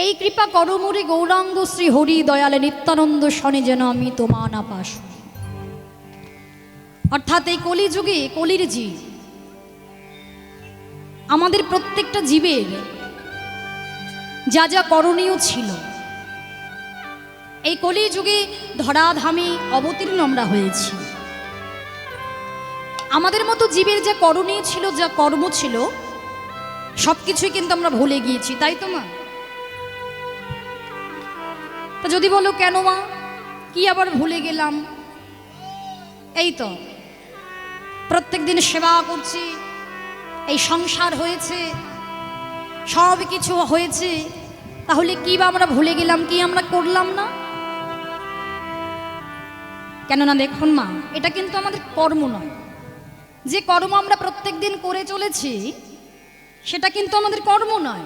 এই কৃপা করমুরে গৌরাঙ্গ শ্রী হরি দয়ালে নিত্যানন্দ শনে যেন আমি তোমা না পাশ। অর্থাৎ এই কলিযুগে কলির জীব আমাদের প্রত্যেকটা জীবের যা যা করণীয় ছিল এই কলিযুগে ধরাধামে অবতীর্ণ আমরা হয়েছি। আমাদের মতো জীবের যা করণীয় ছিল, যা কর্ম ছিল, সবকিছুই কিন্তু আমরা ভুলে গিয়েছি, তাই তো মা? তা যদি বলো কেন মা, কি আবার ভুলে গেলাম? এই তো প্রত্যেক দিন সেবা করছি, এই সংসার হয়েছে, সব কিছু হয়েছে, তাহলে কি বা আমরা ভুলে গেলাম, কি আমরা করলাম না? কেননা দেখুন মা, এটা কিন্তু আমাদের কর্ম নয়। যে কর্ম আমরা প্রত্যেক দিন করে চলেছি সেটা কিন্তু আমাদের কর্ম নয়।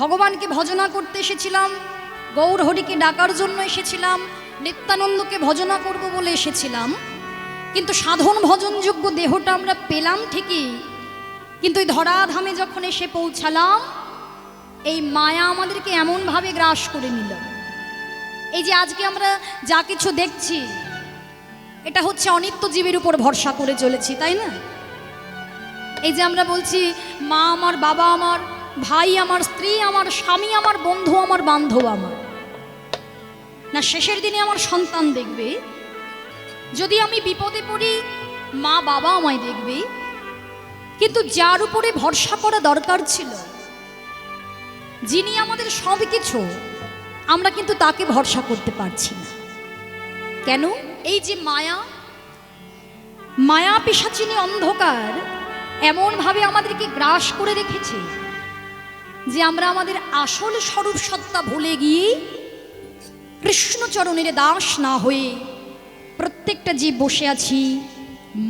ভগবানকে ভজনা করতে এসেছিলাম, গৌর হরিকে ডাকার জন্য এসেছিলাম, নিত্যানন্দকে ভজনা করব বলে এসেছিলাম, কিন্তু সাধন ভজনযোগ্য দেহটা আমরা পেলাম ঠিকই, কিন্তু এই ধরাধামে যখন এসে পৌঁছালাম এই মায়া আমাদেরকে এমনভাবে গ্রাস করে নিল। এই যে আজকে আমরা যা কিছু দেখছি এটা হচ্ছে অনিত্য জীবের উপর ভরসা করে চলেছি, তাই না? এই যে আমরা বলছি মা আমার, বাবা আমার, ভাই আমার, স্ত্রী আমার, স্বামী আমার, বন্ধু আমার, বান্ধব আমার, না শেষের দিনে আমার সন্তান দেখবে। যদি আমি বিপদে পড়ি মা বাবা আমায় দেখবে, কিন্তু যার উপরে ভরসা করা দরকার ছিল, যিনি আমাদের সব কিছু, আমরা কিন্তু তাকে ভরসা করতে পারছি না। কেন? এই যে মায়া, মায়া পিশাচিনী অন্ধকার এমনভাবে আমাদেরকে গ্রাস করে রেখেছে যে আমরা আমাদের আসল স্বরূপ সত্তা ভুলে গিয়ে কৃষ্ণচরণের দাস না হয়ে প্রত্যেকটা জীব বসে আছি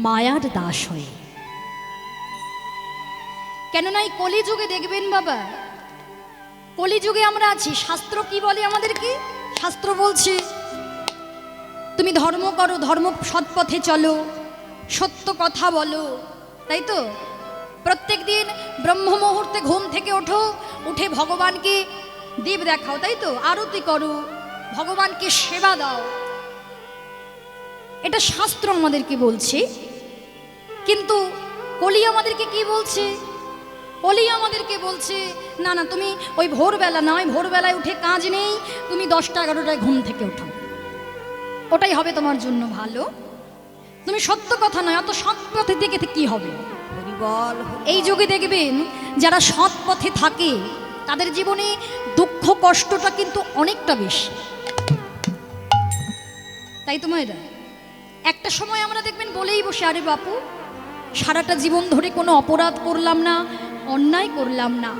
মায়ার দাস হয়ে। কেননা এই কলিযুগে দেখবেন বাবা, কলিযুগে আমরা আছি। শাস্ত্র কি বলে আমাদেরকে? শাস্ত্র বলছে তুমি ধর্ম করো, ধর্ম সৎপথে চলো, সত্য কথা বলো, তাই তো? প্রত্যেক দিন ব্রহ্ম মুহূর্তে ঘুম থেকে ওঠো, উঠে ভগবানকে দীপ দেখাও, তাই তো? আরতি করো, ভগবানকে সেবা দাও, এটা শাস্ত্র আমাদেরকে বলছে। কিন্তু কলি আমাদেরকে কি বলছে? কলি আমাদেরকে বলছে না না, তুমি ওই ভোরবেলা নয়, ভোরবেলায় উঠে কাজ নেই, তুমি 10টা-11টায় ঘুম থেকে ওঠো, ওটাই হবে তোমার জন্য ভালো। তুমি সত্য কথা নয়, অত সৎ পথে দেখে কি হবে? এই যুগে দেখবেন যারা সৎ পথে থাকে তাদের জীবনে দুঃখ কষ্টটা কিন্তু অনেকটা বেশি, তাই তো মায়েরা? একটা সময় আমরা দেখবেন বলেই বসে, আরে বাপু সারাটা জীবন ধরে কোনো অপরাধ করলাম না, অন্যায় করলাম না,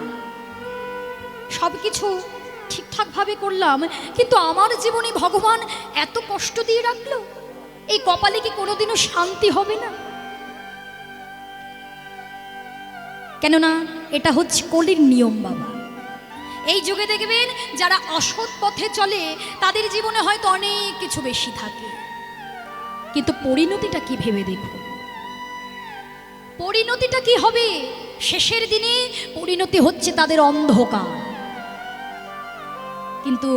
সব কিছু ঠিকঠাকভাবে করলাম, কিন্তু আমার জীবনে ভগবান এত কষ্ট দিয়ে রাখলো, এই কপালে কি কোনোদিনও শান্তি হবে না? কেননা এটা হচ্ছে কলির নিয়ম বাবা। এই যুগে দেখবেন যারা অসৎ পথে চলে তাদের জীবনে হয়তো অনেক কিছু বেশি থাকে, কিন্তু পরিণতিটা কি ভেবে দেখো, পরিণতিটা কি হবে? শেষের দিনে পরিণতি হচ্ছে তাদের অন্ধকার। কিন্তু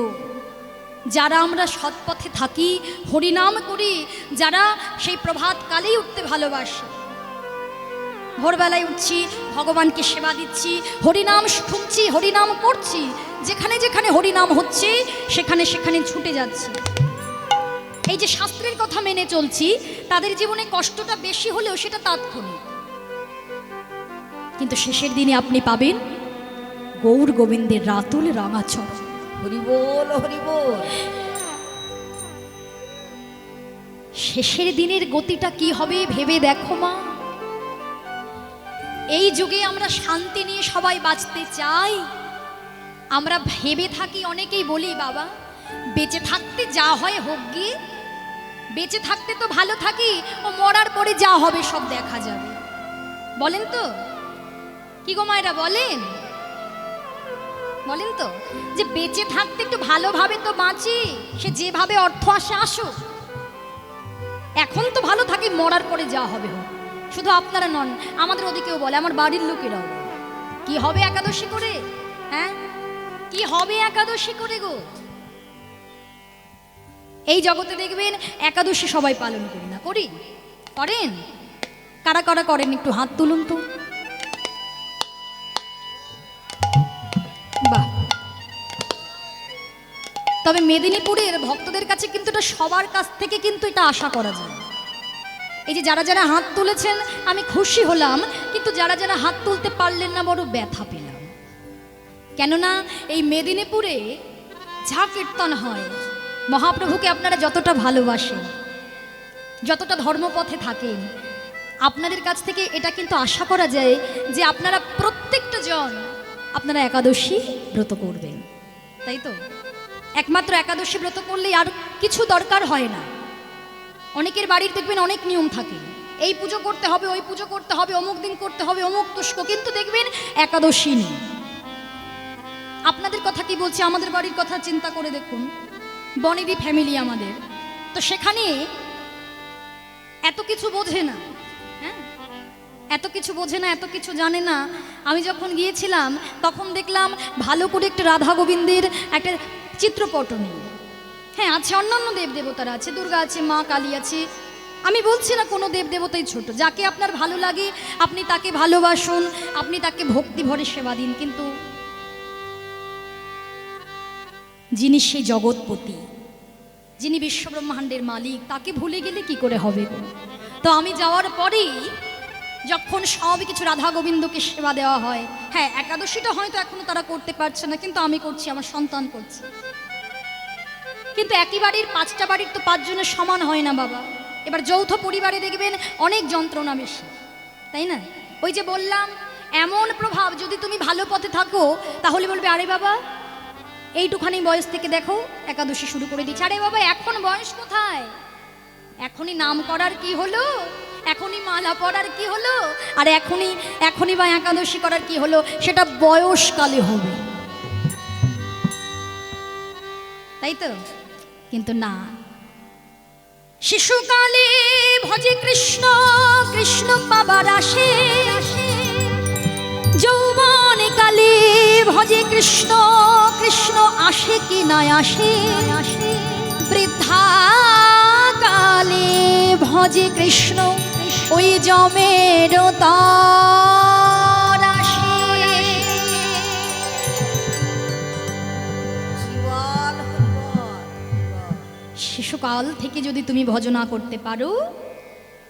যারা আমরা সৎপথে থাকি, হরিনাম করি, যারা সেই প্রভাত কালেই উঠতে ভালোবাসি, ভোরবেলায় উঠছি, ভগবানকে সেবা দিচ্ছি, হরিনাম শুনছি, হরিনাম করছি, যেখানে যেখানে হরিনাম হচ্ছে সেখানে সেখানে ছুটে যাচ্ছি, এই যে শাস্ত্রের কথা মেনে চলছি, তাদের জীবনে কষ্টটা বেশি হলেও সেটা তাৎক্ষণিক, কিন্তু শেষের দিনে আপনি পাবেন গৌর গোবিন্দের রাতুল রাঙাচরণ। হরি বল, হরি বল। শেষের দিনের গতিটা কি হবে ভেবে দেখো মা। এই যুগে আমরা শান্তি নিয়ে সবাই বাঁচতে চাই, আমরা ভেবে থাকি, অনেকেই বলি বাবা বেঁচে থাকতে যা হয় হোক গিয়ে, বেঁচে থাকতে তো ভালো থাকি, ও মরার পরে যা হবে সব দেখা যাবে, বলেন তো? কি গো মায়েরা বলেন? বলেন তো যে বেঁচে থাকতে একটু ভালোভাবে তো বাঁচি, সে যেভাবে অর্থ আসে আসুক, এখন তো ভালো থাকি, মরার পরে যা হবে হোক। শুধু আপনারা নন, আমাদের ওদিকেও বলে, আমার বাড়ির লোকেরাও, কি হবে একাদশী করে, হ্যাঁ কি হবে একাদশী করে গো? এই জগতে দেখবেন একাদশী সবাই পালন করি না, করি? করেন? কারা কারা করেন একটু হাত তুলুন তো। বাহ। তবে মেদিনীপুরের ভক্তদের কাছে কিন্তু এটা সবার কাছ থেকে কিন্তু এটা আশা করা যায়। এই যে যারা যারা হাত তুলেছেন আমি খুশি হলাম, কিন্তু যারা যারা হাত তুলতে পারলেন না বড় ব্যথা পেলাম। কেননা এই মেদিনীপুরে যা কীর্তন হয়, মহাপ্রভুকে আপনারা যতটা ভালোবাসেন, যতটা ধর্মপথে থাকেন, আপনাদের কাছ থেকে এটা কিন্তু আশা করা যায় যে আপনারা প্রত্যেকটা জন আপনারা একাদশী ব্রত করবেন, তাই তো? একমাত্র একাদশী ব্রত করলেই আর কিছু দরকার হয় না। অনেকের বাড়ির দেখবেন অনেক নিয়ম থাকে, এই পুজো করতে হবে, ওই পুজো করতে হবে, অমুক দিন করতে হবে, অমুক তুষ্ক, কিন্তু দেখবেন একাদশী নেই। আপনাদের কথা কি বলছি, আমাদের বাড়ির কথা চিন্তা করে দেখুন, বনেদি ফ্যামিলি আমাদের, তো সেখানে এত কিছু বোঝে না, হ্যাঁ, এত কিছু বোঝে না, এত কিছু জানে না। আমি যখন গিয়েছিলাম তখন দেখলাম ভালো করে একটা রাধা গোবিন্দের একটা চিত্রপট নেই। হ্যাঁ আছে, অন্যান্য দেবদেবতারা আছে, দুর্গা আছে, মা কালী আছে, আমি বলছি না কোনো দেবদেবতাই ছোট, যাকে আপনার ভালো লাগে আপনি তাকে ভালোবাসুন, আপনি তাকে ভক্তি ভরে সেবা দিন, কিন্তু যিনি সেই জগৎপতি, যিনি বিশ্বব্রহ্মাণ্ডের মালিক, তাকে ভুলে গেলে কি করে হবে গো? তো আমি যাওয়ার পরেই যখন সব কিছু রাধা গোবিন্দকে সেবা দেওয়া হয়, হ্যাঁ একাদশীটা হয়তো এখনো তারা করতে পারছে না, কিন্তু আমি করছি, আমার সন্তান করছে। কিন্তু একই বাড়ির পাঁচটা বাড়ির তো পাঁচজনের সমান হয় না বাবা। এবার যৌথ পরিবারে দেখবেন অনেক যন্ত্রণা বেশি, তাই না? ওই যে বললাম, এমন প্রভাব, যদি তুমি ভালো পথে থাকো তাহলে বলবে আরে বাবা এইটুখানি বয়স থেকে দেখো একাদশী শুরু করে দিচ্ছে, আরে বাবা এখন বয়স কোথায়, এখনই নাম করার কি হলো, এখনই মালা পড়ার কি হলো, আর এখনই বা একাদশী করার কি হলো, সেটা বয়সকালে হবে, তাই তো? কিন্তু না, শিশুকালে ভজে কৃষ্ণ, কৃষ্ণ পাবার আসে, যৌবনে কালে ভজে কৃষ্ণ, কৃষ্ণ আসে কি না আসে, বৃদ্ধা কালে ভজে কৃষ্ণ, ওই জমের তর আসে। শিশুকাল থেকে যদি তুমি ভজনা করতে পারো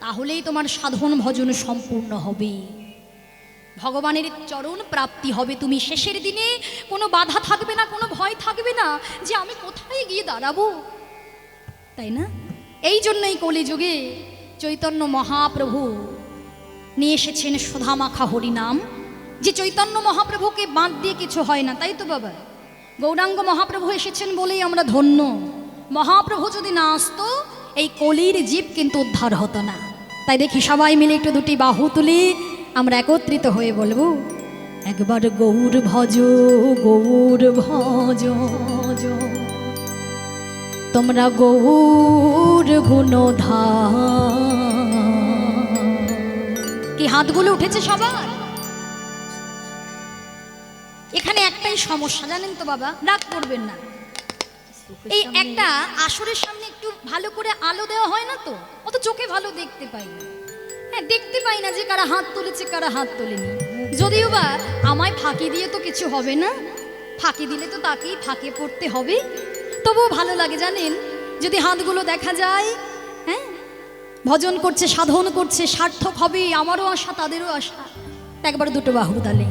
তাহলেই তোমার সাধন ভজন সম্পূর্ণ হবে, ভগবানের চরণ প্রাপ্তি হবে। তুমি শেষের দিনে কোনো বাধা থাকবে না, কোনো ভয় থাকবে না যে আমি কোথায় গিয়ে দাঁড়াবো, তাই না? এই জন্যই কলিযুগে চৈতন্য মহাপ্রভু নিয়ে এসেছেন সুধামাখা হরিনাম, যে চৈতন্য মহাপ্রভুকে বাদ দিয়ে কিছু হয় না, তাই তো বাবা? গৌরাঙ্গ মহাপ্রভু এসেছেন বলেই আমরা ধন্য। মহাপ্রভু যদি না আসতো এই কলির জীব কিন্তু উদ্ধার হতো না। তাই দেখি সবাই মিলে একটু দুটি বাহু তুলি, আমরা একত্রিত হয়ে বলবো একবার গৌর ভজ, গৌর ভজ, তোমরা গৌর গুণধাম। কি হাতগুলো উঠেছে সবার? এখানে একটাই সমস্যা জানেন তো বাবা, রাগ করবেন না, এই একটা আসরের সামনে একটু ভালো করে আলো দেওয়া হয় না তো, অত চোখে ভালো দেখতে পাই না। হ্যাঁ দেখতে পাই না যে কারা হাত তুলেছে কারা হাত তোলেনি, যদিও বা আমায় ফাঁকি দিয়ে তো কিছু হবে না, ফাঁকি দিলে তো তাকেই ফাঁকে পড়তে হবে, তবুও ভালো লাগে জানেন যদি হাতগুলো দেখা যায়। হ্যাঁ ভজন করছে, সাধন করছে, সার্থক হবে, আমারও আশা তাদেরও আশা। একবার দুটো বাহু তালে,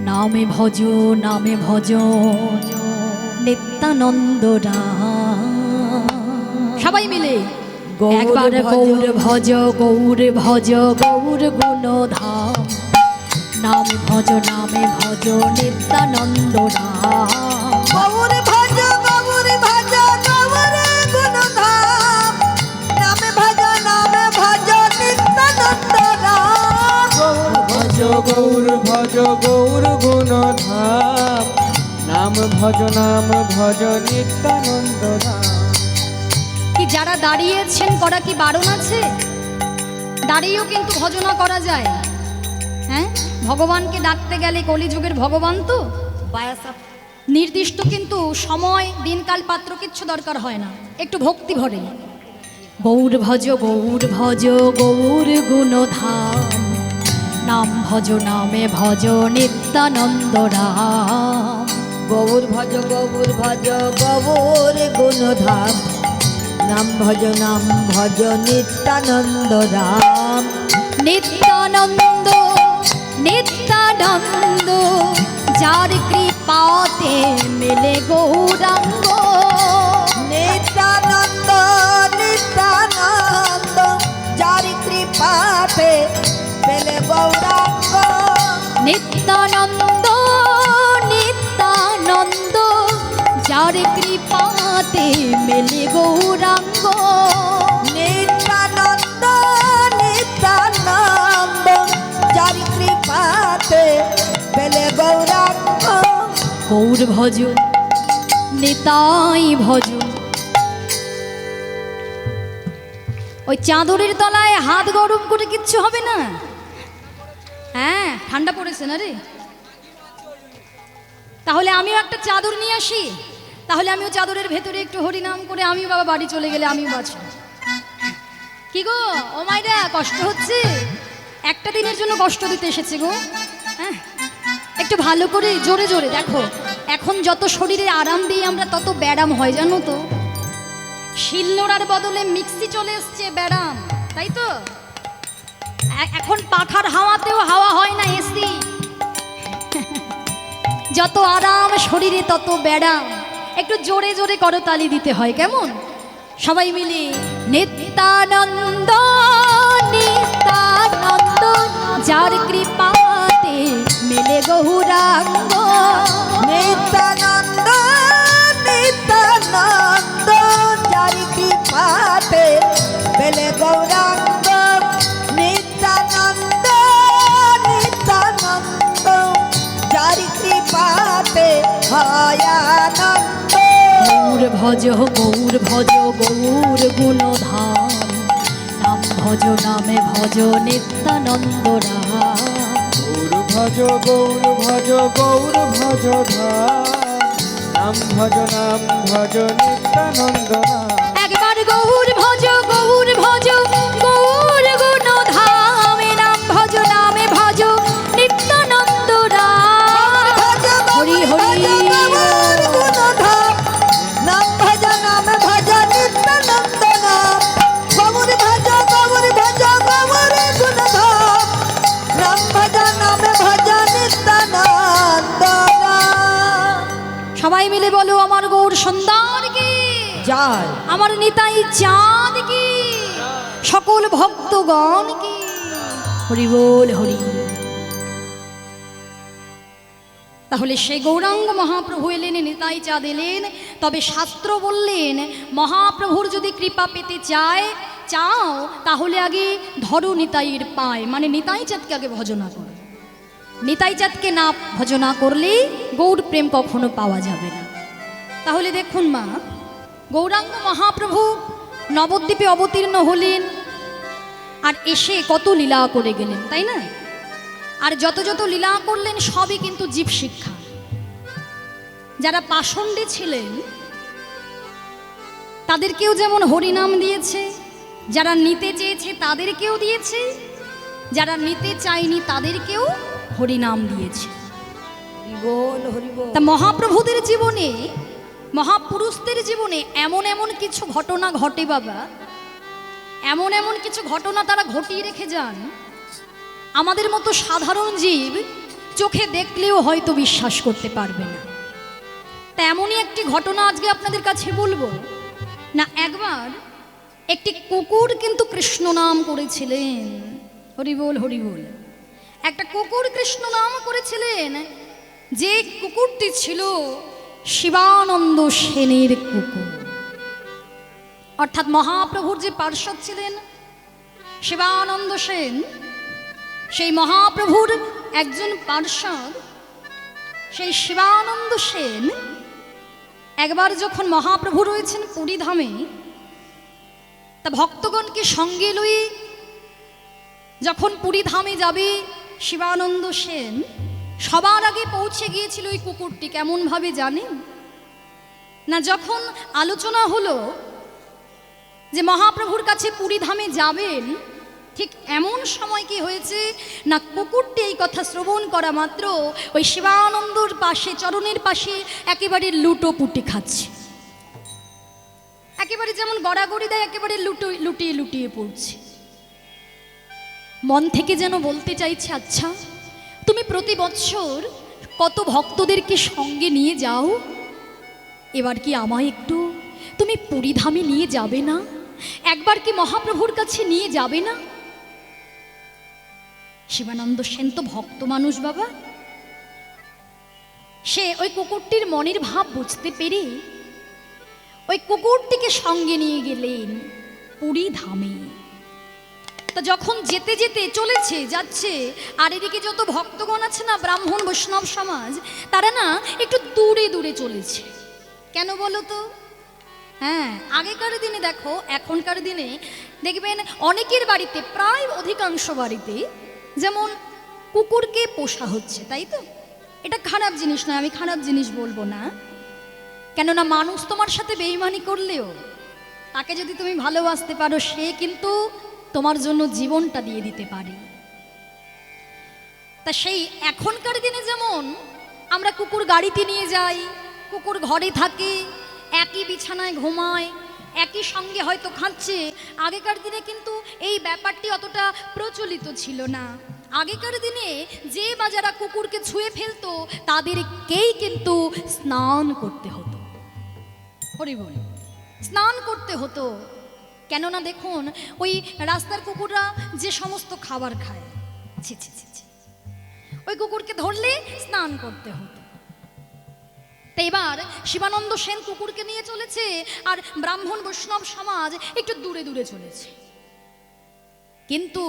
নামে ভজ, নামে ভজ নিত্যানন্দ রাম, সবাই মিলে একবার গৌর ভজ, গৌর ভজ, গৌর গুণধাম, নামে ভজ, নামে ভজ নিত্যানন্দ রাম, গৌর ভজ, গৌর ভজ, গৌর গুণধাম, নামে ভজ, নামে ভজ নিত্যানন্দ রাম, ভজ গৌর ভজ, গৌর গুণধাম, নাম ভজ, নাম ভজ নিত্যানন্দ রাম। কি যারা দাঁড়িয়েছেন করা কি বারণ আছে? দাঁড়িয়েও কিন্তু ভজনা করা যায়। হ্যাঁ ভগবানকে ডাকতে গেলে, কলিযুগের ভগবান তো পায়াস নির্দিষ্ট কিন্তু সময় দিনকাল পাত্র কিচ্ছু দরকার হয় না, একটু ভক্তি ভরে গৌর ভজ গৌর ভজ গৌর গুণধাম, নাম ভজ নামে ভজ নিত্যানন্দ রাম। গৌর ভজ গৌর ভজ গৌর গুণধাম, নাম ভজ নিত্যানন্দ রাম। নিত্যানন্দ নিত্যানন্দ, যার কৃপাতে মেলে গৌরাঙ্গ। নিত্যানন্দ নিত্যানন্দ, যার কৃপাতে পেলে গৌরাঙ্গ। নিত্যানন্দ নিত্যানন্দ, যার কৃপাতে মেলে গৌরাঙ্গ। নিত্যানন্দ নিত্যানন্দ, যার কৃপাতে পেলে গৌরাঙ্গ। গৌর ভজ নিতাই ভজ। ওই চাদরের তলায় হাত গরম করে কিচ্ছু হবে না। হ্যাঁ, ঠান্ডা পড়েছে না রে? তাহলে আমিও একটা চাদর নিয়ে আসি, তাহলে আমিও চাদরের ভেতরে একটু হরিনাম করে আমিও বাবা বাড়ি চলে গেলে আমিও বাঁচব। কি গো ও মাইরা, কষ্ট হচ্ছে? একটা দিনের জন্য কষ্ট দিতে এসেছে গো। হ্যাঁ, একটু ভালো করে জোরে জোরে দেখো, এখন যত শরীরে আরাম দিই আমরা তত ব্যারাম হয় জানো তো। শিলনোড়ার বদলে মিক্সি চলে এসছে, ব্যারাম, তাই তো? এখন পাখার হাওয়াতেও হাওয়া হয় না, এসি। যত আরাম শরীরে তত ব্যারাম। একটু জোরে জোরে করতালি দিতে হয়, কেমন? সবাই মিলে নিত্যানন্দ নিত্যানন্দ, যার কৃপাতে মেলে গৌরাঙ্গ। নিত্যানন্দ নিত্যানন্দ, যার কৃপাতে পেলে গৌরাঙ্গ। নিত্যানন্দ নিত্যানন্দ, যার কৃপাতে হয় আনন্দ। গৌর ভজ গৌর ভজ গৌর গুণধাম, নাম ভজ নামে ভজ নিত্যানন্দ রাম। গৌর ভজ গৌর ভজ গৌর ভজ ধাম, নাম ভজ নিত্যানন্দ রাম। একবার গৌর ভজ গৌর ভজ গৌর গুণধাম, নাম ভজ নামে ভজ নিত্যানন্দ রাম। হরি হরি গৌর গুণধাম, নাম ভজ নাম ভজ নিত্যানন্দ নাম। গৌর ভজ গৌর ভজ গৌর গুণধাম, নাম ভজ নাম ভজ নিত্যানন্দ নাম। সবাই মিলে বলো, আমার গৌর সুন্দর কি জয়। আমার নিতাই চাঁদ কি, সকল ভক্তগণ কি। হরি বল হরি। তাহলে সেই গৌরাঙ্গ মহাপ্রভু এলেন, নিতাই চাঁদ এলেন। তবে শাস্ত্র বললেন, মহাপ্রভুর যদি কৃপা পেতে চাও তাহলে আগে ধরো নিতাইয়ের পায়, মানে নিতাই চাঁদকে আগে ভজনা করো। নিতাই চাঁদকে না ভজনা করলে গৌর প্রেম কখনো পাওয়া যাবে না। তাহলে দেখুন মা, গৌরাঙ্গ মহাপ্রভু নবদ্বীপে অবতীর্ণ হলেন আর এসে কত লীলা করে গেলেন, তাই না? আর যত যত লীলা করলেন সবই কিন্তু জীব শিক্ষা। যারা পাষণ্ডে ছিলেন তাদেরকেও যেমন হরিনাম দিয়েছে, যারা নিতে চেয়েছে তাদেরকেও দিয়েছে, যারা নিতে চায়নি তাদেরকেও হরিনাম দিয়েছে। হরিবোল হরিবোল। তা মহাপ্রভুদের জীবনে, মহাপুরুষদের জীবনে এমন এমন কিছু ঘটনা ঘটে বাবা, এমন এমন কিছু ঘটনা তারা ঘটিয়ে রেখে যান, আমাদের মতো সাধারণ জীব চোখে দেখলেও হয়তো বিশ্বাস করতে পারবে না। তা এমনই একটি ঘটনা আজকে আপনাদের কাছে বলবো না। একবার একটি কুকুর কিন্তু কৃষ্ণ নাম করেছিলেন। হরিবোল হরিবোল। একটা কুকুর কৃষ্ণ নাম করেছিলেন, যে কুকুরটি ছিল শিবানন্দ সেনের কুকুর। অর্থাৎ মহাপ্রভুর যে পার্ষদ ছিলেন শিবানন্দ সেন, সেই মহাপ্রভুর একজন পার্ষদ সেই শিবানন্দ সেন একবার যখন মহাপ্রভু রয়েছেন পুরীধামে, তা ভক্তগণকে সঙ্গে লই যখন পুরীধামে যাবে শিবানন্দ সেন, সবার আগে পৌঁছে গিয়েছিল ওই কুকুরটি কেমনভাবে জানেন না? যখন আলোচনা হলো যে মহাপ্রভুর কাছে পুরী ধামে যাবেন, ঠিক এমন সময় কি হয়েছে না, কুকুরটি এই কথা শ্রবণ করা মাত্র ওই শিবানন্দর পাশে, চরণের পাশে একেবারে লুটোপুটি খাচ্ছে, একেবারে যেমন গড়াগড়ি দেয়, একেবারে লুটিয়ে লুটিয়ে পড়ছে। মন থেকে যেন বলতে চাইছে, আচ্ছা তুমি প্রতি বৎসর কত ভক্তদেরকে সঙ্গে নিয়ে যাও, এবার কি আমায় একটু তুমি পুরীধামে নিয়ে যাবে না? একবার কি মহাপ্রভুর কাছে নিয়ে যাবে না? শিবানন্দ সেন তো ভক্ত মানুষ বাবা, সে ওই কুকুরটির মনের ভাব বুঝতে পেরে ওই কুকুরটিকে সঙ্গে নিয়ে গেলেন পুরী ধামে। তা যখন যেতে যেতে চলেছে, যাচ্ছে, আর এদিকে যত ভক্তগণ আছে না, ব্রাহ্মণ বৈষ্ণব সমাজ, তারা না একটু দূরে দূরে চলেছে। কেন বলো তো? হ্যাঁ, আগেকার দিনে দেখো, এখনকার দিনে দেখবেন অনেকের বাড়িতে, প্রায় অধিকাংশ বাড়িতে যেমন কুকুরকে পোষা হচ্ছে, তাই তো? এটা খারাপ জিনিস নয়, আমি খারাপ জিনিস বলবো না। কেননা মানুষ তোমার সাথে বেইমানি করলেও তাকে যদি তুমি ভালোবাসতে পারো, সে কিন্তু তোমার জন্য জীবনটা দিয়ে দিতে পারে। তা সেই এখনকার দিনে যেমন আমরা কুকুর গাড়িতে নিয়ে যাই, কুকুর ঘরে থাকে, একই বিছানায় ঘুমায়, একই সঙ্গে হয়তো খাচ্ছে, আগেকার দিনে কিন্তু এই ব্যাপারটি অতটা প্রচলিত ছিল না। আগেকার দিনে যে বা যারা কুকুরকে ছুঁয়ে ফেলতো তাদেরকেই কিন্তু স্নান করতে হতো। হরি বল, স্নান করতে হতো। কেননা দেখুন, ওই রাস্তার কুকুররা যে সমস্ত খাবার খায়, ছি ছি ছি ছি, ওই কুকুরকে ধরলে স্নান করতে হতো। তো এবার শিবানন্দ সেন কুকুরকে নিয়ে চলেছে, আর ব্রাহ্মণ বৈষ্ণব সমাজ একটু দূরে দূরে চলেছে। কিন্তু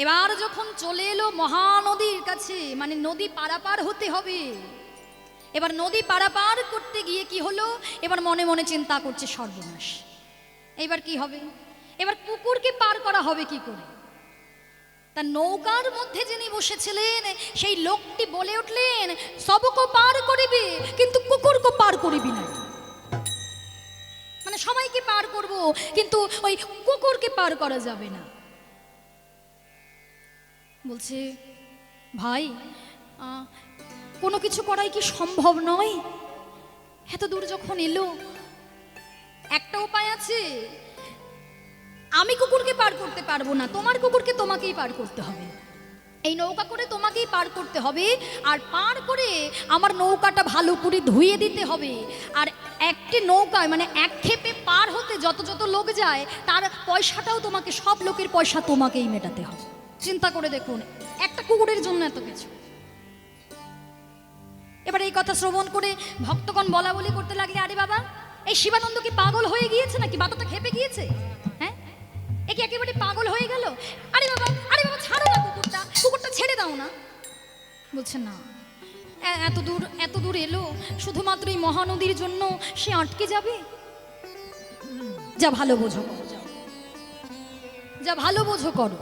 এবার যখন চলে এলো মহানদীর কাছে, মানে নদী পারাপার হতে হবে, এবার নদী পারাপার করতে গিয়ে কি হলো, এবার মনে মনে চিন্তা করছে, সর্বনাশ, এবার কি হবে? এবার কুকুরকে পার করা হবে কি করে? তা নৌকার মধ্যে যিনি বসেছিলেন সেই লোকটি বলে উঠলেন, সবকো পার করিবে কিন্তু কুকুরকে পার করিবি না। মানে সবাইকে পার করব, কিন্তু ওই কুকুরকে পার করা যাবে না। বলছে, ভাই কোনো কিছু করাই কি সম্ভব নয়? এত দূর যখন এলো, একটা উপায় আছে, আমি কুকুরকে পার করতে পারবো না, তোমার কুকুরকে তোমাকেই পার করতে হবে। এই নৌকা করে তোমাকেই পার করতে হবে, আর পার করে আমার নৌকাটা ভালো করে ধুয়ে দিতে হবে। আর একটি নৌকায়, মানে এক ক্ষেপে পার হতে যত যত লোক যায়, তার পয়সাটাও তোমাকে, সব লোকের পয়সা তোমাকেই মেটাতে হবে। চিন্তা করে দেখুন, একটা কুকুরের জন্য এত কিছু। এবার এই কথা শ্রবণ করে ভক্তগণ বলা বলি করতে লাগলে, আরে বাবা, এই শিবানন্দ কি পাগল হয়ে গিয়েছে নাকি? বাতাটা খেপে গিয়েছে? হ্যাঁ, এ কি একেবারে পাগল হয়ে গেল? আরে বাবা, আরে বাবা, ছাড়ো না কুকুরটা, কুকুরটা ছেড়ে দাও না। বলছে না, এত দূর এলো, শুধুমাত্র এই মহানদীর জন্য সে আটকে যাবে? যা ভালো বোঝো, যা ভালো বোঝো করো।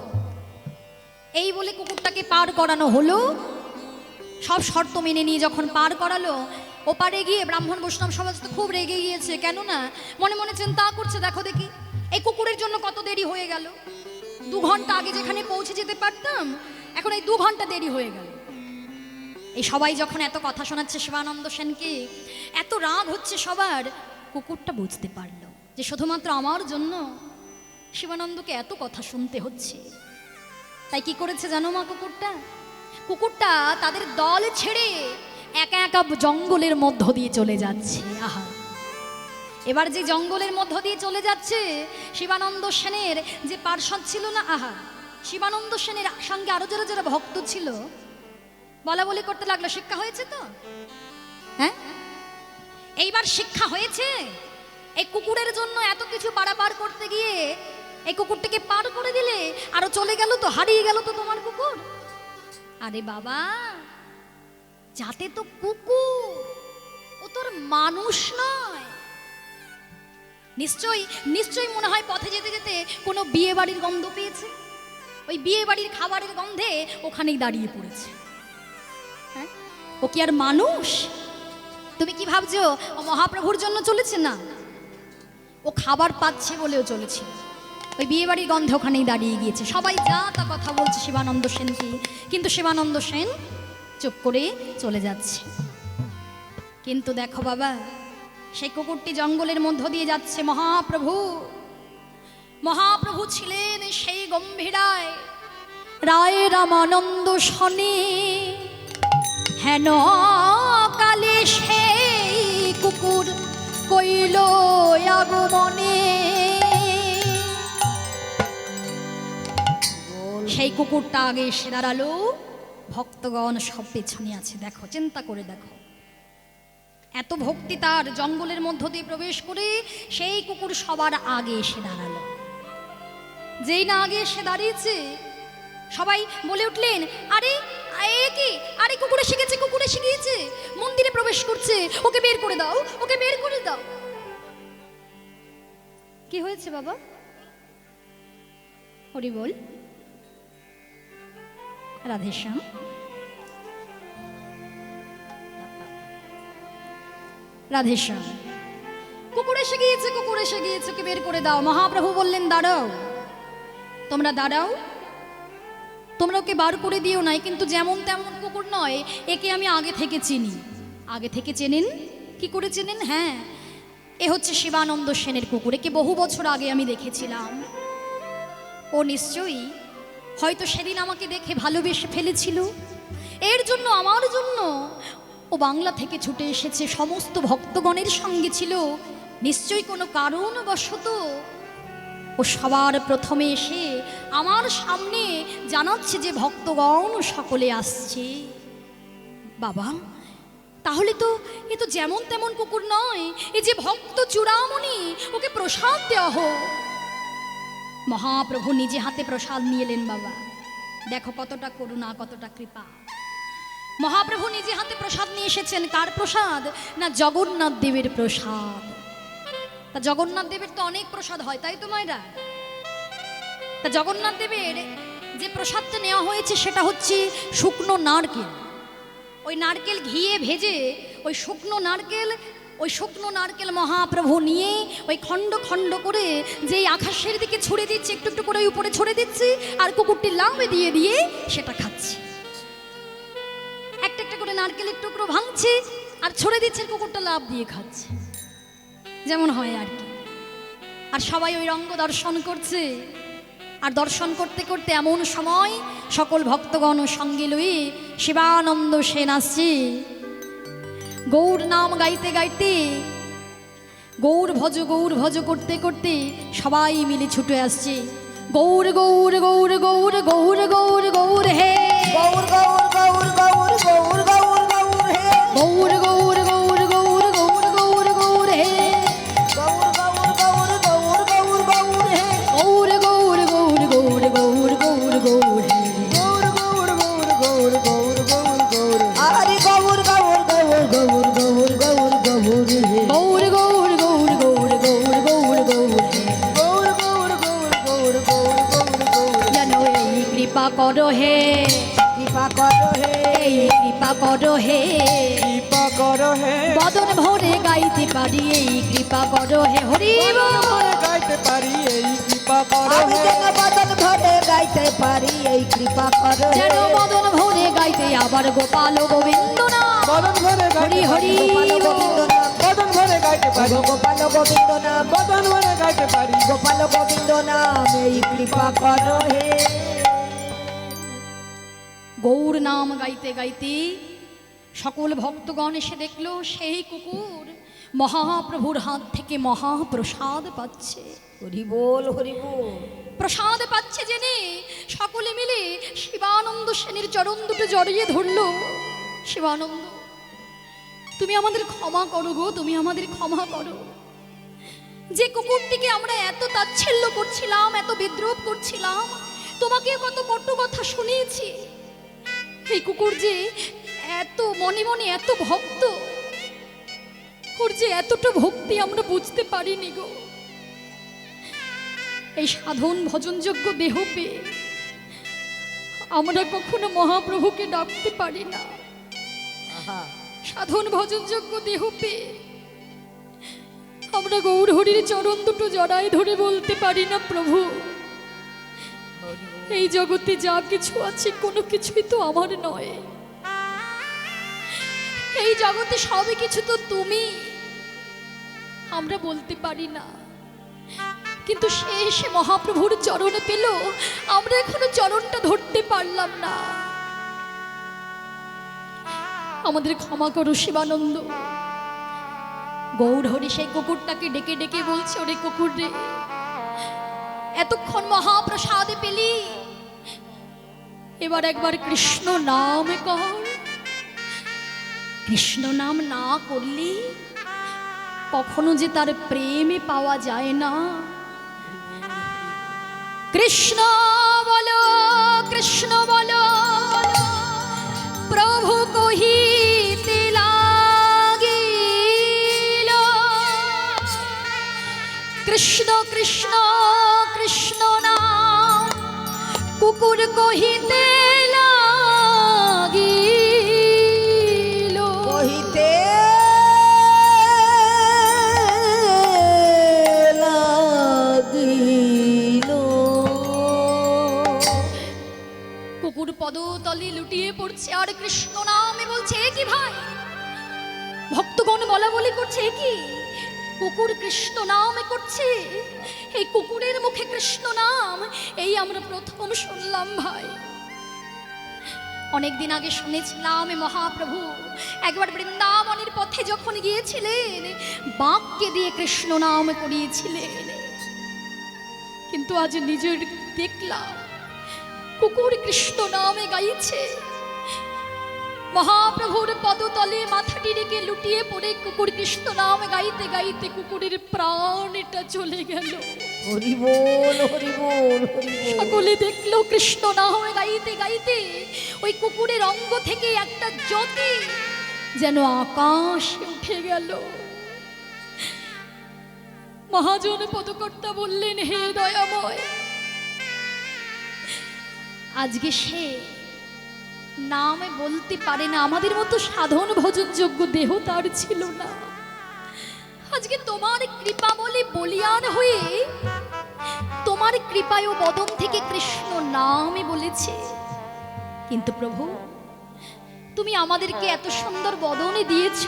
এই বলে কুকুরটাকে পার করানো হলো। সব শর্ত মেনে নিয়ে যখন পার করালো, ওপারে গিয়ে ব্রাহ্মণ বৈষ্ণব সমাজ তো খুব রেগে গিয়েছে। কেননা মনে মনে চিন্তা করছে, দেখো দেখি এই কুকুরের জন্য কত দেরি হয়ে গেল। 2 ঘন্টা আগে যেখানে পৌঁছে যেতে পারতাম, এখন এই 2 ঘন্টা দেরি হয়ে গেল। এই সবাই যখন এত কথা শোনাচ্ছে শিবানন্দ সেনকে, এত রাগ হচ্ছে সবার, কুকুরটা বুঝতে পারলো যে শুধুমাত্র আমার জন্য শিবানন্দকে এত কথা শুনতে হচ্ছে। তাই কি করেছে জানো মা? কুকুরটা তাদের দল ছেড়ে একা একা জঙ্গলের মধ্য দিয়ে চলে যাচ্ছে। আহা, এবার যে জঙ্গলের মধ্য দিয়ে চলে যাচ্ছে, শিবানন্দ সেনের যে পার্ষদ ছিল না, আহা, শিবানন্দ সেনের সঙ্গে আরো যারা যারা ভক্ত ছিল, বলা বলি করতে লাগলো, শিক্ষা হয়েছে তো? হ্যাঁ, এইবার শিক্ষা হয়েছে। এই কুকুরের জন্য এত কিছু পারাপার করতে গিয়ে এই কুকুরটাকে পার করে দিলে, আরো চলে গেল তো, হারিয়ে গেল তো তোমার কুকুর। আরে বাবা, যাতে তো কুকুর, ও তোর মানুষ নয়। নিশ্চয়ই মনে হয় পথে যেতে যেতে কোনো বিয়ে বাড়ির গন্ধ পেয়েছে, ওই বিয়ে বাড়ির খাবারের গন্ধে ওখানেই দাঁড়িয়ে পড়েছে। হ্যাঁ, ও কি আর মানুষ? তুমি কি ভাবছো ও মহাপ্রভুর জন্য চলেছে? না, ও খাবার পাচ্ছে বলেও চলেছে। ওই বিয়ে বাড়ির গন্ধে ওখানেই দাঁড়িয়ে গিয়েছে, সবাই যা তা কথা বলছে শিবানন্দ সেনকে, কিন্তু শিবানন্দ সেন চুপ করে চলে যাচ্ছে। কিন্তু দেখো বাবা, সেই কুকুরটি জঙ্গলের মধ্য দিয়ে যাচ্ছে। মহাপ্রভু ছিলেন সেই গম্ভীরায় রায় রামানন্দ শনে, হেন কালে সেই কুকুর কইল আগমনে। সেই কুকুরটা আগে এসে দাঁড়ালো, ভক্তগণ সব পেছনে আছে। দেখো, চিন্তা করে দেখো, এত ভক্তি তার, জঙ্গলের মধ্য দিয়ে প্রবেশ করে সেই কুকুর সবার আগে এসে দাঁড়ালো। যেই না আগে এসে দাঁড়িয়েছে, সবাই বলে উঠলেন, আরে এ কি, আরে কুকুর এসে গেছে, কুকুর এসে গিয়েছে, মন্দিরে প্রবেশ করছে, ওকে বের করে দাও, ওকে বের করে দাও। কি হয়েছে বাবা? হরি বল, রাধেশ্যাম। রাধেশ্যাম, কুকুর এসে গিয়েছে, কুকুর এসে গিয়েছে, ওকে বের করে দাও। মহাপ্রভু বললেন, দাঁড়াও, তোমরা দাঁড়াও, তোমরা ওকে বার করে দিও নাই, কিন্তু যেমন তেমন কুকুর নয়, একে আমি আগে থেকে চিনি। আগে থেকে চেনেন? কি করে চেনেন? হ্যাঁ, এ হচ্ছে শিবানন্দ সেনের কুকুর, একে বহু বছর আগে আমি দেখেছিলাম। ও নিশ্চয়ই হয়তো সেদিন আমাকে দেখে ভালোবেসে ফেলেছিল, এর জন্য আমার জন্য ও বাংলা থেকে ছুটে এসেছে, সমস্ত ভক্তগণের সঙ্গে ছিল, নিশ্চয়ই কোনো কারণবশত ও সবার প্রথমে এসে আমার সামনে জানাচ্ছে যে ভক্তগণ সকলে আসছে। বাবা, তাহলে তো এ তো যেমন তেমন কুকুর নয়, এ যে ভক্ত চূড়ামণি, ওকে প্রসাদ দেওয়া হোক। মহাপ্রভু নিজে হাতে প্রসাদ নিয়ে এলেন। বাবা দেখো কতটা করুণা, কতটা কৃপা। মহাপ্রভু নিজে হাতে প্রসাদ নিয়ে এসেছেন। কার প্রসাদ? না, জগন্নাথ দেবের প্রসাদ। তা জগন্নাথ দেবের তো অনেক প্রসাদ হয়, তাই তো মায়েরা? তা জগন্নাথ দেবের যে প্রসাদটা নেওয়া হয়েছে সেটা হচ্ছে শুকনো নারকেল। ওই নারকেল ঘিয়ে ভেজে ওই শুকনো নারকেল মহাপ্রভু নিয়ে ওই খণ্ড খণ্ড করে যেই আকাশের দিকে ছুড়ে দিচ্ছে, একটু একটু করে উপরে ছড়ে দিচ্ছে, আর কুকুরটি লাভে দিয়ে দিয়ে সেটা খাচ্ছে। একটা একটা করে নারকেলের টুকরো ভাঙছে আর ছড়ে দিচ্ছে, কুকুরটা লাভ দিয়ে খাচ্ছে, যেমন হয় আর কি। আর সবাই ওই রঙ্গ দর্শন করছে। আর দর্শন করতে করতে এমন সময় সকল ভক্তগণ সঙ্গে লয়ে শিবানন্দ সেন আসছে। গৌর নাম গাইতে গাইতে, গৌর ভজ করতে করতে সবাই মিলে ছুটে আসছে। গৌর গৌর গৌর গৌর গৌর গৌর গৌর হে, গৌর গৌর গৌর গৌর গৌর গৌর গৌর হে, গৌর গৌর গৌর গৌর গৌর গৌর গৌর হে, গৌর গৌর গৌর গৌর গৌর গৌর হে, গৌর গৌর গৌর গৌর গৌর গৌর গৌর হে, গৌর গৌর গৌর গৌর গৌর গৌর গৌর, আরে গৌর গৌর গৌর গৌর গৌর গৌর গৌর হে, গৌর গৌর গৌর গৌর গৌর গৌর গৌর হে। গৌর গৌর গৌর গৌর গৌর গৌর গৌর, যেন এই কৃপা করো হে, কৃপা করো হে, এই কৃপা করো হে, কৃপা করো হে, বদন ভরে গাইতে পারি এই কৃপা করো হে। হরি বল। গাইতে পারি এই কৃপা করো আমি হে, যেন বদন ভরে গাইতে পারি এই কৃপা করো হে, যেন বদন ভরে গাইতে আবার গোপাল গোবিন্দ না। বদন ভরে হরি হরি গোপাল গোবিন্দ নাম, বদন ভরে গাইতে পারি, গোপাল গোবিন্দ নাম, বদন ভরে গাইতে পারি, গোপাল গোবিন্দ নাম, এই কৃপা করো হে। গৌর নাম গাইতে গাইতে সকল ভক্তগণ এসে দেখলো সেই কুকুর মহাপ্রভুর হাত থেকে মহাপ্রসাদ পাচ্ছে। হরি বল হরি বল, প্রসাদ পাচ্ছে জেনে সকলে মিলে শিবানন্দ সেনের চরণ দুটো জড়িয়ে ধরলো। শিবানন্দ, তুমি আমাদের ক্ষমা করো গো, তুমি আমাদের ক্ষমা করো। যে কুকুরটিকে আমরা এত তাচ্ছিল্য করছিলাম, এত বিদ্রোহ করছিলাম, তোমাকে কত কটু কথা শুনিয়েছি, এই কুকুর যে এত মনে মনে এত ভক্ত, ওর যে এতটা ভক্তি আমরা বুঝতে পারিনি গো। এই সাধন ভজনযোগ্য দেহ পেয়ে আমরা কখনো মহাপ্রভুকে ডাকতে পারি না। আহা সাধন ভজনযোগ্য দেহ পেয়ে আমরা গৌর হরির চরণ দুটো জড়ায় ধরে বলতে পারি না, প্রভু এই জগতে যা কিছু আছে কোনো কিছুই তো আমার নয়, এই জগতে সবই কিছু তো তুমি। আমরা বলতে পারি না, কিন্তু সে এসে মহাপ্রভুর চরণে পেল, আমরা এখনো চরণটা ধরতে পারলাম না। আমাদের ক্ষমা করো শিবানন্দ। গৌর হরি সেই কুকুরটাকে ডেকে ডেকে বলছে, ওরে কুকুর রে, এতক্ষণ মহাপ্রসাদে পেলি, এবার একবার কৃষ্ণ নাম কর। কৃষ্ণ নাম না করলি কখনো যে তার প্রেমে পাওয়া যায় না। কৃষ্ণ বলো, কৃষ্ণ বলো, প্রভু কহিতে লাগিল, কৃষ্ণ কৃষ্ণ কৃষ্ণ নাম কুকুর কহিতে লাগিল। কহিতে লাগিল। কুকুর পদতলে লুটিয়ে পড়ছে আর কৃষ্ণ নামে বলছে, এ কি ভাই? ভক্তগণ বলা বলি করছে, এ কি? কুকুর কৃষ্ণ নামে করছে, এই কুকুরের মুখে কৃষ্ণ নাম এই আমরা প্রথম শুনলাম ভাই। অনেকদিন আগে শুনেছিলাম মহাপ্রভু একবার বৃন্দাবনের পথে যখন গিয়েছিলেন বাঘকে দিয়ে কৃষ্ণ নাম করিয়েছিলেন, কিন্তু আজ নিজের দেখলাম কুকুর কৃষ্ণ নামে গাইছে। মহাপ্রভুর পদতলে মাথাটি রেখে লুটিয়ে পড়ে কুকুর কৃষ্ণ নাম গাইতে গাইতে কুকুরের প্রাণটা চলে গেল। হরি বল, হরি বল, হরি বল। সকলে দেখলো কৃষ্ণ নাম গাইতে গাইতে ওই কুকুরের অঙ্গ থেকে একটা জ্যোতি যেন আকাশে উঠে গেল। মহাজন পদকর্তা বললেন, হে দয়াময়, আজকে সে নামে বলতে পারে না, আমাদের মতো সাধন ভজনযোগ্য দেহ তার ছিল না। আজকে তোমার কৃপা বলে বলিয়ান হয়ে তোমার কৃপায় ও বদন থেকে কৃষ্ণ নামে বলেছে। কিন্তু প্রভু, তুমি আমাদেরকে এত সুন্দর বদনে দিয়েছ,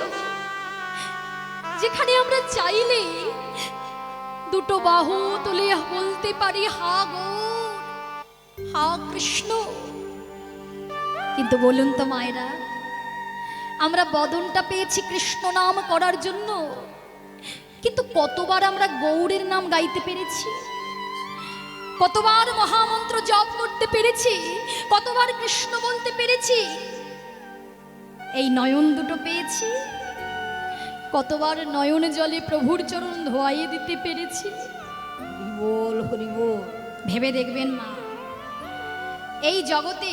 যেখানে আমরা চাইলে দুটো বাহু তুলে বলতে পারি, হা গৌর, হা কৃষ্ণ। কিন্তু বলুন তো মায়েরা, আমরা বদনটা পেয়েছি কৃষ্ণ নাম করার জন্য, কিন্তু কতবার আমরা গৌরের নাম গাইতে পেরেছি? কতবার মহামন্ত্র জপ করতে পেরেছি? কতবার কৃষ্ণ বলতে পেরেছি? এই নয়ন দুটো পেয়েছি, কতবার নয়ন জলে প্রভুর চরণ ধোয়াইয়ে দিতে পেরেছি? হরি বল, হরি বল। ভেবে দেখবেন মা, এই জগতে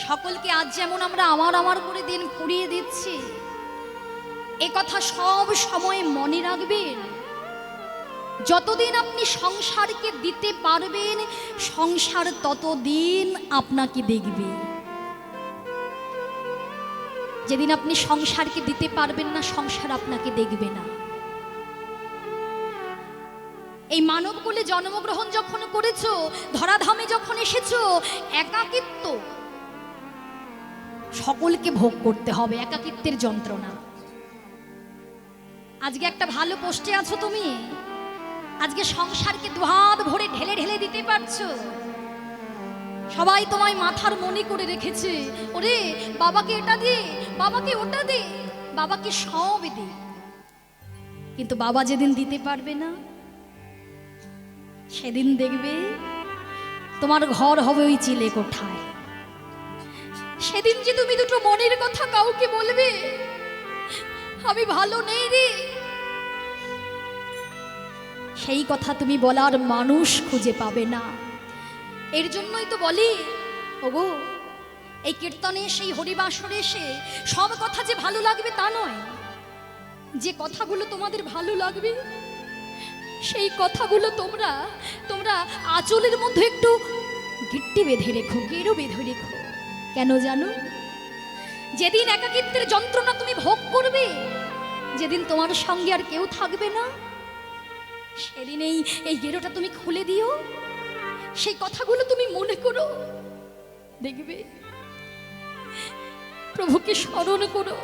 সকলকে আজ যেমন আমরা আমার আমার করে দিন ফুরিয়ে দিচ্ছি, এ কথা সব সময় মনে রাখবেন। যতদিন আপনি সংসারকে দিতে পারবেন, সংসার ততদিন আপনাকে দেখবে। যেদিন আপনি সংসারকে দিতে পারবেন না, সংসার আপনাকে দেখবে না। এই মানব কুলে জন্মগ্রহণ যখন করেছো, ধরাধামে যখন এসেছো, একাকিত্ব সকলকে ভোগ করতে হবে, একাকিত্বের যন্ত্রণা। আজকে একটা ভালো পোস্টে আছো তুমি, আজকে সংসারকে দুহাত ভরে ঢেলে ঢেলে দিতে পারছো, সবাই তোমায় মাথার মনে করে রেখেছে, ওরে বাবাকে এটা দে, বাবাকে ওটা দে, বাবাকে সব দে। কিন্তু বাবা যেদিন দিতে পারবে না, সেদিন দেখবে তোমার ঘর হবে ওই চিলে কোঠায়। সেদিন যে তুমি দুটো মনের কথা কাউকে বলবে, আমি ভালো নেই রে, সেই কথা তুমি বলার মানুষ খুঁজে পাবে না। এর জন্যই তো বলি, ওগো এই কীর্তনে সেই হরিবাসরে এসে সব কথা যে ভালো লাগবে তা নয়, যে কথাগুলো তোমাদের ভালো লাগবে সেই কথাগুলো তোমরা তোমরা আঁচলের মধ্যে একটু গিট্টি বেঁধে রেখো, গেরো বেঁধে রেখো। কেন জানো? যেদিন একাকিত্বের যন্ত্রণা তুমি ভোগ করবে, যেদিন তোমার সঙ্গে আর কেউ থাকবে না, সেদিন এই গেরোটা তুমি খুলে দিও, সেই কথাগুলো তুমি মনে করো, দেখবে প্রভুকে স্মরণ করো।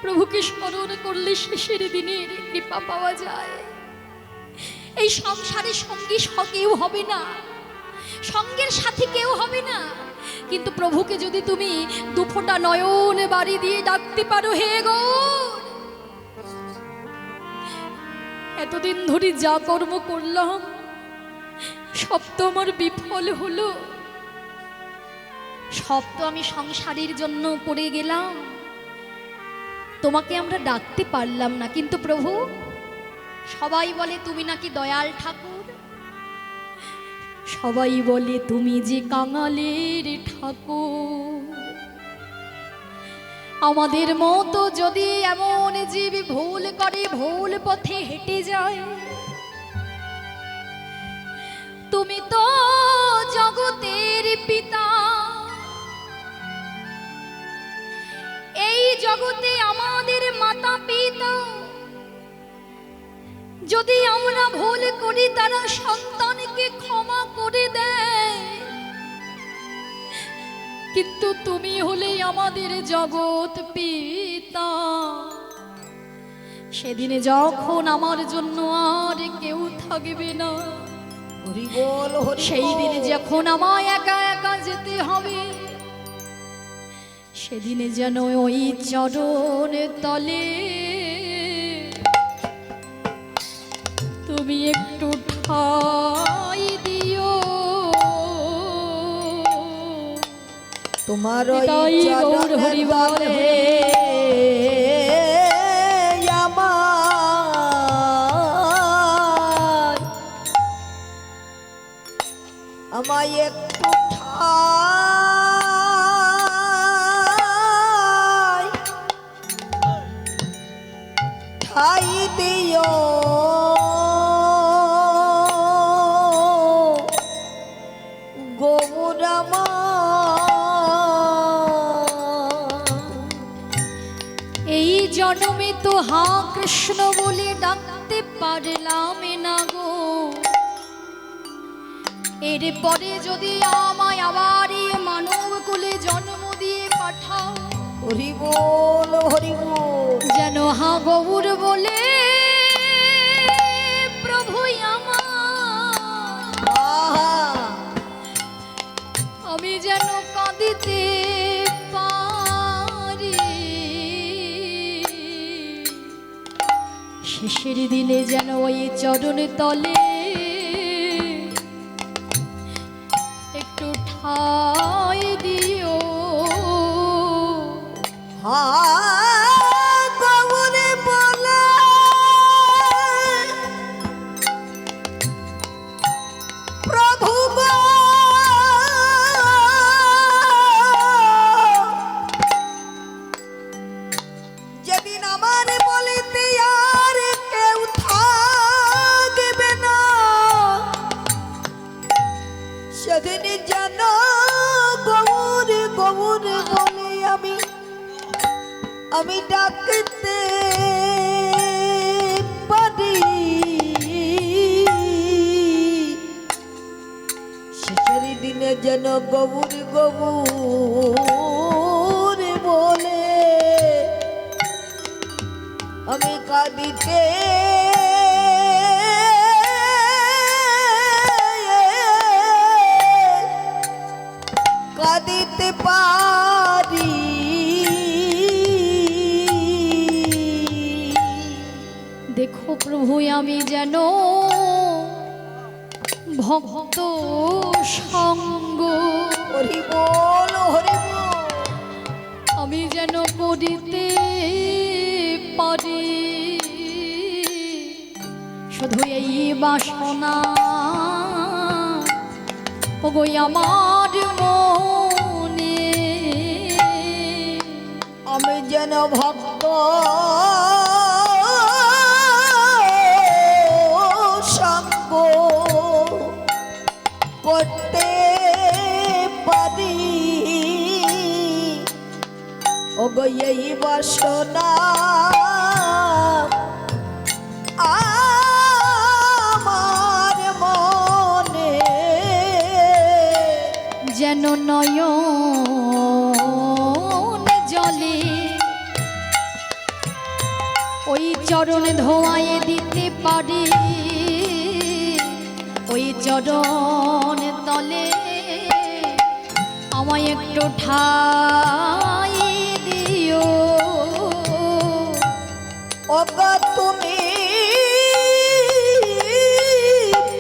প্রভুকে স্মরণ করলে শেষের দিনের কৃপা পাওয়া যায়। এই সংসারে সঙ্গী কেউ হবে না, সঙ্গের সাথী কেউ হবে না, কিন্তু প্রভুকে যদি তুমি দুফোঁটা নয়ন বাড়ি দিয়ে ডাকতে পারো, হে গৌর, এতদিন ধরে যা কর্ম করলাম সব তো আমার বিফল হলো, সব তো আমি সংসারের জন্য করে গেলাম, তোমাকে আমরা ডাকতে পারলাম না। কিন্তু প্রভু, সবাই বলে তুমি নাকি দয়াল ঠাকুর, সবাই বলে তুমি যে কাঙালের ঠাকুর। আমাদের মতো যদি এমন জীব ভুল করে, ভুল পথে হেঁটে যায়, তুমি তো জগতের পিতা, এই জগতে আমাদের মাতা পিতা, যদি আমরা ভুল করি তারা সন্তানকে ক্ষমা করে দেয়, কিন্তু তুমি হলেই আমাদের জগৎ পিতা। সেদিনে যখন আমার জন্য আর কেউ থাকবে না, হরি বল, হরি সেই বল। দিনে যখন আমায় একা একা যেতে হবে, সেদিনে যেন ওই চরণ তলে তুমি একটু ঠাই দিও, তোমার ওই নিতাই গৌর চরণের হরি বলে। তলে আমায় একটু ঠাই দিও, গৌর এই জন্মে তো হা কৃষ্ণ বলে ডাকতে পারলাম না গো, এরপরে যদি আমায় আবার মানব কুলে জন্ম দিয়ে পাঠাও, হরি বল, হরি বল। যেন হা গৌর বলে প্রভু আমার, আহা, আমি যেন কাঁদিতে পারি, শেষের দিনে যেন ওই চরণ তলে একটু ঠাই দিও। হা গৌর বলে প্রভু গো, যেদিন আমার বলিতে আর কেউ থাকবে না, সেদিন যেন গৌর গৌর বলে আমি ডাকতে পারি, শেষের দিনে যেন গৌর গৌর বলে আমি কাঁদিতে কাঁদিতে পারি। দেখো প্রভু, আমি যেন ভক্ত সঙ্গ, হরি বল, হরি বল। আমি যেন করিতে পারি, শুধু এই বাসনা ওগো আমার মনে, আমি যেন ভক্ত সঙ্গ করতে পারি, ও গো এই বাসনা আমার মনে যেন নয়ন জলে ওই চরণ ধোয়ায়ে দিতে পারি, ওই চরণ তলে আমায় একটু ঠাই দিও। ও গো তুমি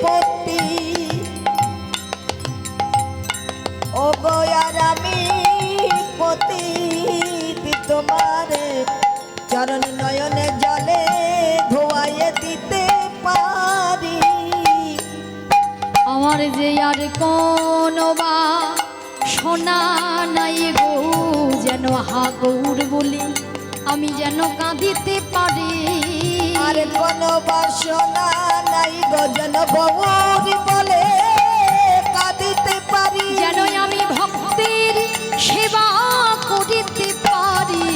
পতি, ও গো আর আমি পতি তোমারে চরণ নয়নে জলে ধোয়াইয়ে দিতে পারি। আমার যে আর কোনো বা সোনা নাই গো, যেন হা গৌর বলি আমি যেন কাঁদিতে পারি। আর কোনো বাসনা নাই গো, যেন গৌরী বলে কাঁদিতে পারি। যেন আমি ভক্তের সেবা করিতে পারি।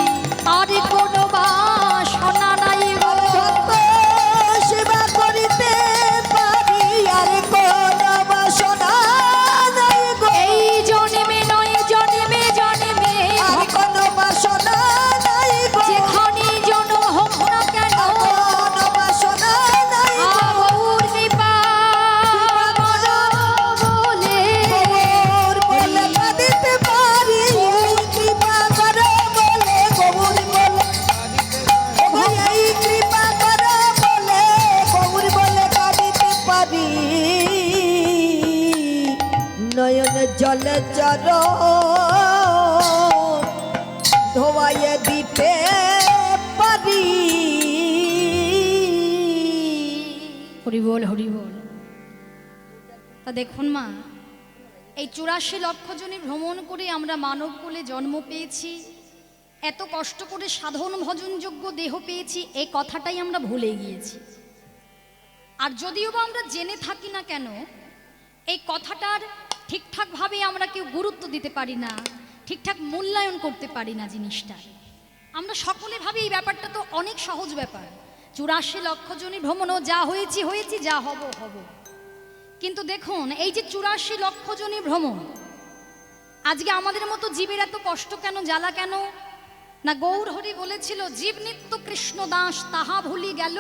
আর কোনো বাসনা নাই গো, ভক্ত সেবা করিতে পারি। আর কোনো বাসনা নাই গো, এই জন্মে নয় জন্মে জন্মে আর কোনো বাসনা নাই গো, যেখানে জন্ম হোক না কেন কোনো বাসনা নাই গো। গৌর কৃপা করো বলে গৌর বলে কাঁদিতে পারি, এই কৃপা করো বলে গৌর বলে, এই কৃপা করো বলে গৌর বলে কাঁদিতে পারি। নয়ন জলে চর ধোয়াইয়ে দিতে পারি। হরি বল হরি বল। তা দেখুন মা, এই 84 লক্ষ জনে ভ্রমণ করে আমরা মানব কুলে জন্ম পেয়েছি, এত কষ্ট করে সাধন ভজনযোগ্য দেহ পেয়েছি, এই কথাটাই আমরা ভুলে গিয়েছি। আর যদিও বা আমরা জেনে থাকি না কেন, এই কথাটার ঠিকঠাকভাবে আমরা কেউ গুরুত্ব দিতে পারি না, ঠিকঠাক মূল্যায়ন করতে পারি না জিনিসটা। আমরা সকলে ভাবি এই ব্যাপারটা তো অনেক সহজ ব্যাপার, 84 লক্ষ জনই ভ্রমণও যা হয়েছি হয়েছি, যা হব হব। কিন্তু দেখুন, এই যে 84 লক্ষ জনই ভ্রমণ, আজকে আমাদের মতো জীবের এত কষ্ট কেন, জ্বালা কেন? না গৌর হরি বলেছিল, জীব নিত্য কৃষ্ণ দাস তাহা ভুলি গেল,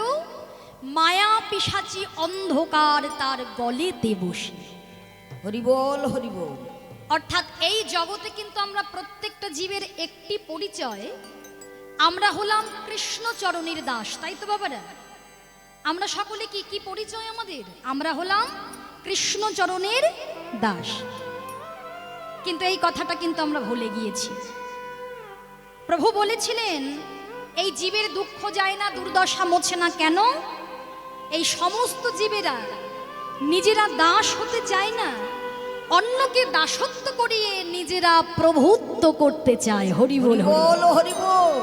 মায়া পিশাচি অন্ধকার তার গলেতে বসে। হরি বল হরি বল। অর্থাৎ এই জগতে কিন্তু আমরা প্রত্যেকটা জীবের একটি পরিচয়, আমরা হলাম কৃষ্ণচরণের দাস, তাই তো বাবারা? আমরা সকলে কি কি পরিচয় আমাদের? আমরা হলাম কৃষ্ণচরণের দাস। কিন্তু এই কথাটা কিন্তু আমরা ভুলে গিয়েছি। প্রভু বলেছিলেন, এই জীবের দুঃখ যায় না, দুর্দশা মোছে না কেন? এই সমস্ত জীবেরা নিজেরা দাস হতে চায় না, অন্যকে দাসত্ব করিয়ে নিজেরা প্রভুত্ব করতে চায়। হরি বল হরি বল। বল হরি বল।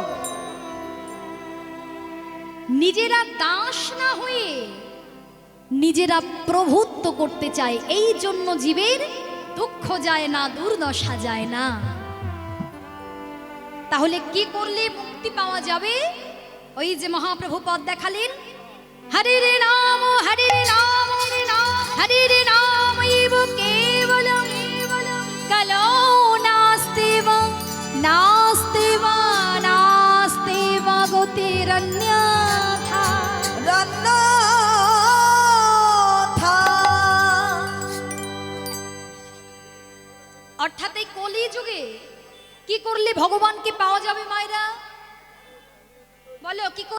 নিজেরা দাস না হয়ে নিজেরা প্রভুত্ব করতে চায়, এই জন্য জীবের দুঃখ যায় না, দুর্দশা যায় না। তাহলে কি করলে মুক্তি পাওয়া যাবে? ওই যে মহাপ্রভু পদ দেখালেন, হরে রে নাম হরে রে নাম হরে রে নাম ইব কেবলম কলো নাস্তিব নাস্তিব নাস্তিব গতিরন্যথা। অর্থাৎ এই কলি যুগে কি করলে ভগবানকে পাওয়া যাবে? মায়েরা বলো কি